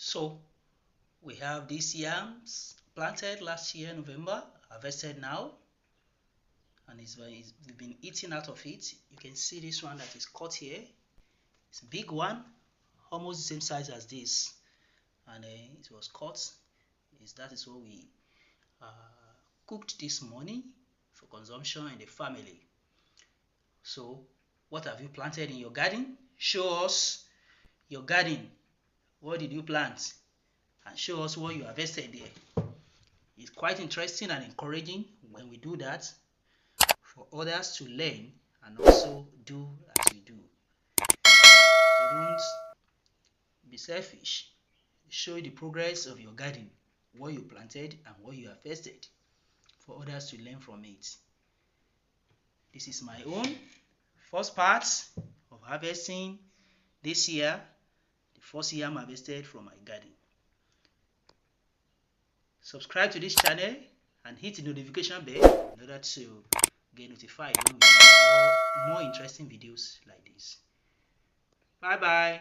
So we have these yams planted last year November, harvested now, and we've been eating out of it. You can see this one that is cut here. It's a big one, almost the same size as this, and it was cut. That is what we cooked this morning for consumption in the family. So what have you planted in your garden? Show us your garden. What did you plant? And show us what you harvested there. It's quite interesting and encouraging when we do that for others to learn and also do as we do. So don't be selfish. Show the progress of your garden, what you planted and what you harvested, for others to learn from it. This is my own first part of harvesting this year, the first yam harvested from my garden. Subscribe to this channel and hit the notification bell in order to get notified when we do more interesting videos like this. Bye bye.